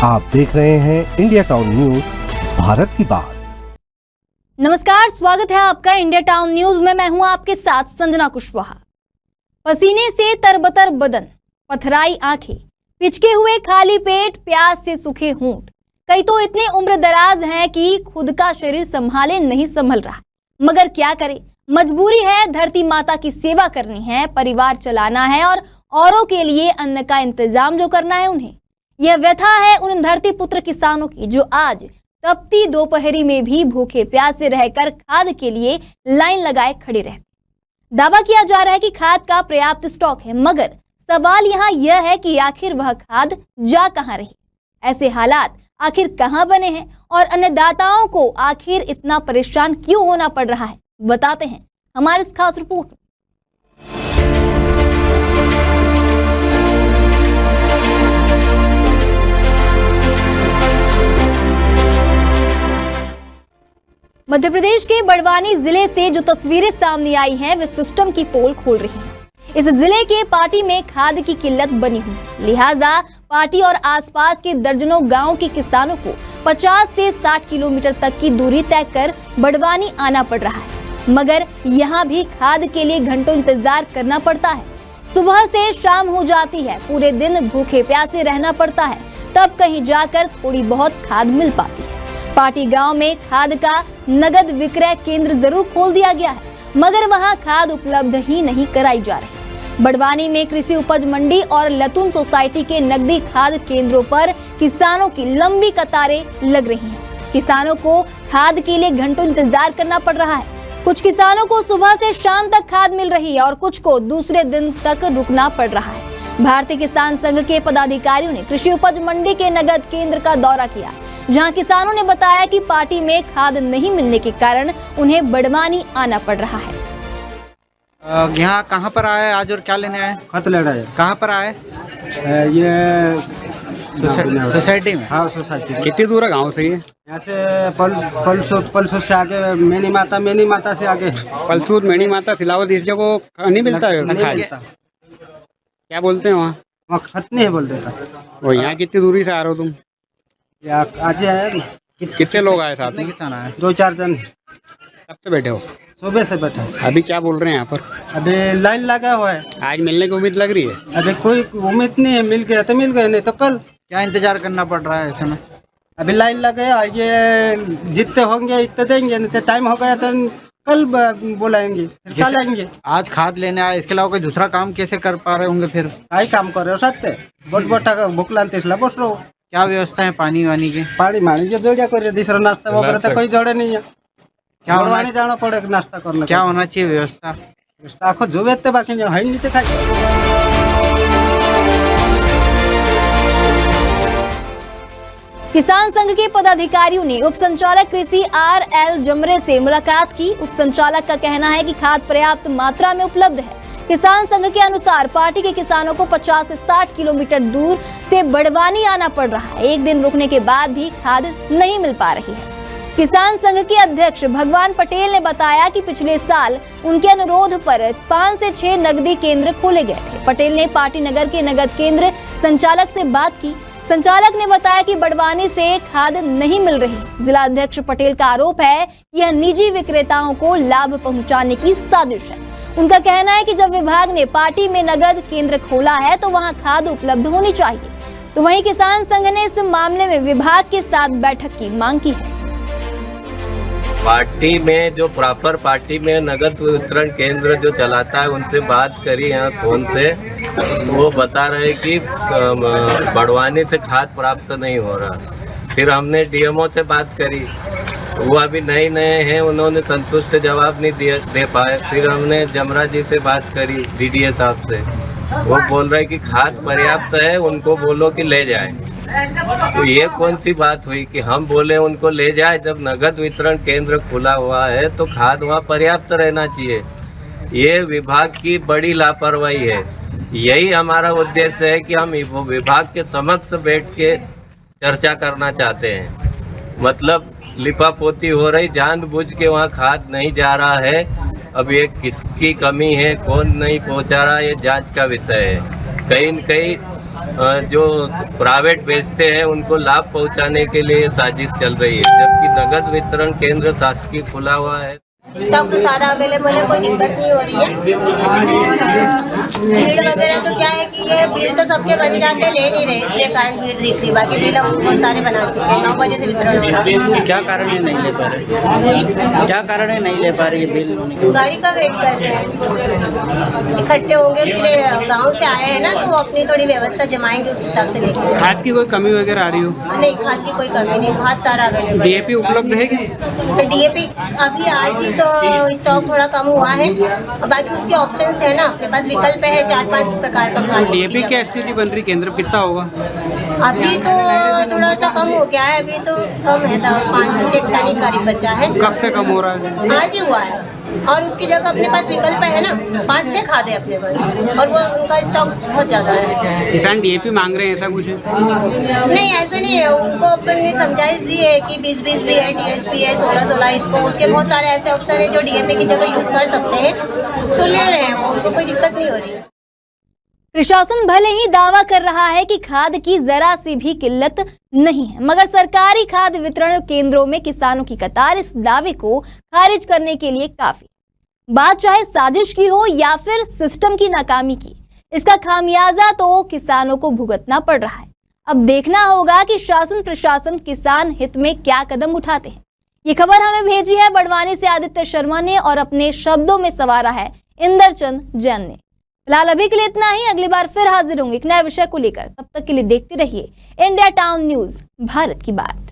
आप देख रहे हैं इंडिया टाउन न्यूज, भारत की बात। नमस्कार, स्वागत है आपका इंडिया टाउन न्यूज में। मैं हूं आपके साथ संजना कुशवाहा। पसीने से तरबतर बदन, पथराई आंखें, पिचके हुए खाली पेट, प्यास से सूखे होंठ। कई तो इतने उम्रदराज हैं कि खुद का शरीर संभाले नहीं संभल रहा, मगर क्या करें, मजबूरी है। धरती माता की सेवा करनी है, परिवार चलाना है और औरों के लिए अन्न का इंतजाम जो करना है उन्हें। यह व्यथा है उन धरती पुत्र किसानों की जो आज तपती दोपहरी में भी भूखे प्यासे रहकर खाद के लिए लाइन लगाए खड़े रहते। दावा किया जा रहा है कि खाद का पर्याप्त स्टॉक है, मगर सवाल यहाँ यह है कि आखिर वह खाद जा कहाँ रही। ऐसे हालात आखिर कहाँ बने हैं और अन्नदाताओं को आखिर इतना परेशान क्यों होना पड़ रहा है, बताते हैं हमारे इस खास रिपोर्ट में। मध्य प्रदेश के बड़वानी जिले से जो तस्वीरें सामने आई हैं, वे सिस्टम की पोल खोल रही हैं। इस जिले के पाटी में खाद की किल्लत बनी हुई है, लिहाजा पाटी और आसपास के दर्जनों गांव के किसानों को 50 से 60 किलोमीटर तक की दूरी तय कर बड़वानी आना पड़ रहा है। मगर यहाँ भी खाद के लिए घंटों इंतजार करना पड़ता है। सुबह से शाम हो जाती है, पूरे दिन भूखे प्यासे रहना पड़ता है, तब कहीं जाकर थोड़ी बहुत खाद मिल पाती है। पाटी गांव में खाद का नगद विक्रय केंद्र जरूर खोल दिया गया है, मगर वहां खाद उपलब्ध ही नहीं कराई जा रही। बड़वानी में कृषि उपज मंडी और लतून सोसाइटी के नकदी खाद केंद्रों पर किसानों की लंबी कतारें लग रही हैं। किसानों को खाद के लिए घंटों इंतजार करना पड़ रहा है। कुछ किसानों को सुबह से शाम तक खाद मिल रही है और कुछ को दूसरे दिन तक रुकना पड़ रहा है। भारतीय किसान संघ के पदाधिकारियों ने कृषि उपज मंडी के नगद केंद्र का दौरा किया, जहां किसानों ने बताया कि पाटी में खाद नहीं मिलने के कारण उन्हें बड़वानी आना पड़ रहा है। यहाँ कहाँ पर आए आज और क्या लेने आए? खत ले रहे हैं। कहाँ पर आए? ये सोसाइटी में। हाँ, सोसाइटी। कितनी दूर है गांव से? ये यहाँ से पलसूत से आगे मेनी माता से आगे पलसूत मेणी माता सिलावत इस जगह नहीं मिलता है? नहीं मिलता। क्या बोलते हैं वहाँ? वहाँ खत नहीं है बोल देता। और यहाँ कितनी दूरी से आ रहे हो तुम? आज आए। कितने लोग आए साथ कितने में? किसान आए? 2-4 जन। कब से बैठे हो? सुबह से बैठा। अभी क्या बोल रहे हैं यहाँ पर? अभी लाइन लगा हुआ है। आज मिलने की उम्मीद लग रही है? अभी कोई उम्मीद नहीं है, मिल गया तो मिल गए, नहीं तो कल। क्या इंतजार करना पड़ रहा है ऐसे में? अभी लाइन लगे, ये जितने होंगे इतने देंगे, नहीं तो टाइम हो गया तो कल बुलाएंगे, फिर कल आएंगे। आज खाद लेने आए, इसके अलावा कोई दूसरा काम कैसे कर पा रहे होंगे? फिर आई काम कर रहे हो सत्य बोटा भूख लानते इसलिए बस रहो। क्या व्यवस्था है पानी वानी की? पानी मानी जो जोड़िया कर दूसरा नाश्ता वगैरह तो कोई जोड़े नहीं है। क्या होना जाना पड़े नाश्ता करने। क्या होना चाहिए व्यवस्था? आखो जो बेचते बाकी जो है नीचे खाए। किसान संघ के पदाधिकारियों ने उप संचालक कृषि RL जमरे से मुलाकात की। उप संचालक का कहना है कि खाद पर्याप्त मात्रा में उपलब्ध है। किसान संघ के अनुसार पार्टी के किसानों को 50 से 60 किलोमीटर दूर से बड़वानी आना पड़ रहा है। एक दिन रुकने के बाद भी खाद नहीं मिल पा रही है। किसान संघ के अध्यक्ष भगवान पटेल ने बताया कि पिछले साल उनके अनुरोध पर 5 से 6 नकदी केंद्र खोले गए थे। पटेल ने पाटी नगर के नगद केंद्र संचालक से बात की। संचालक ने बताया कि बड़वानी से खाद नहीं मिल रही। जिला अध्यक्ष पटेल का आरोप है कि यह निजी विक्रेताओं को लाभ पहुंचाने की साजिश है। उनका कहना है कि जब विभाग ने पाटी में नगद केंद्र खोला है तो वहां खाद उपलब्ध होनी चाहिए। तो वहीं किसान संघ ने इस मामले में विभाग के साथ बैठक की मांग की है। पार्टी में जो प्रॉपर पार्टी में नगद वितरण केंद्र जो चलाता है उनसे बात करी यहाँ फोन से, तो वो बता रहे कि बड़वानी से खाद प्राप्त नहीं हो रहा। फिर हमने DMO से बात करी, वो अभी नए हैं, उन्होंने संतुष्ट जवाब नहीं दे पाए। फिर हमने जमरा जी से बात करी DDA साहब से, वो बोल रहे कि खाद पर्याप्त है, उनको बोलो कि ले जाए। तो ये कौन सी बात हुई कि हम बोले उनको ले जाए? जब नगद वितरण केंद्र खुला हुआ है तो खाद वहाँ पर्याप्त रहना चाहिए। ये विभाग की बड़ी लापरवाही है। यही हमारा उद्देश्य है कि हम विभाग के समक्ष बैठ के चर्चा करना चाहते हैं। मतलब लिपापोती हो रही, जानबूझ के वहाँ खाद नहीं जा रहा है। अब ये किसकी कमी है, कौन नहीं पहुँचा रहा, ये जांच का विषय है। कहीं न कहीं जो प्राइवेट बेचते हैं उनको लाभ पहुंचाने के लिए साजिश चल रही है, जबकि नगद वितरण केंद्र शासकीय खुला हुआ है। स्टॉक तो सारा अवेलेबल है, कोई दिक्कत नहीं हो रही है। और भीड़ वगैरह तो क्या है कि ये बिल तो सबके बन जाते, ले नहीं रहे, इसलिए कारण भीड़ दिख रही। बाकी बिल हम बहुत सारे बना चुके हैं, 9 बजे से वितरण हो रहा है। क्या कारण है नहीं ले पा रहे? क्या कारण है नहीं ले पा रही है बिल? गाड़ी का वेट करते हैं, इकट्ठे होंगे, फिर गांव से आए हैं ना, तो अपनी थोड़ी व्यवस्था जमाएंगे, उस हिसाब से लेंगे। खाद की कोई कमी वगैरह आ रही हो? नहीं, खाद की कोई कमी नहीं, खाद सारा अवेलेबल। डीएपी उपलब्ध है क्या? डीएपी अभी आज ही तो स्टॉक थोड़ा कम हुआ है, और बाकी उसके ऑप्शंस है ना, अपने पास विकल्प है 4-5 प्रकार का खाद। डीएपी क्या स्थिति बन रही, केंद्र कितना होगा? अभी तो थोड़ा सा कम हो गया है, अभी तो कम है, 5 टन करीब बचा है। कब से कम हो रहा है? आज ही हुआ है, और उसकी जगह अपने पास विकल्प है ना, 5-6 खादे अपने पास, और वो उनका स्टॉक बहुत ज़्यादा है। किसान डीएपी मांग रहे हैं, ऐसा कुछ है? नहीं, ऐसा नहीं है, उनको अपन ने समझाइश दी है कि 20-20 भी है, टीएसपी है, 16-16 इसको, उसके बहुत सारे ऐसे ऑप्शन है जो डीएपी की जगह यूज़ कर सकते हैं, तो ले रहे हैं, उनको कोई दिक्कत नहीं हो रही है। प्रशासन भले ही दावा कर रहा है कि खाद की जरा सी भी किल्लत नहीं है, मगर सरकारी खाद वितरण केंद्रों में किसानों की कतार इस दावे को खारिज करने के लिए काफी। बात चाहे साजिश की हो या फिर सिस्टम की नाकामी की, इसका खामियाजा तो किसानों को भुगतना पड़ रहा है। अब देखना होगा कि शासन प्रशासन किसान हित में क्या कदम उठाते हैं। ये खबर हमें भेजी है बड़वानी से आदित्य शर्मा ने और अपने शब्दों में संवारा है इंद्रचंद जैन ने। फिलहाल अभी के लिए इतना ही, अगली बार फिर हाजिर होंगे एक नए विषय को लेकर। तब तक के लिए देखते रहिए इंडिया टाउन न्यूज, भारत की बात।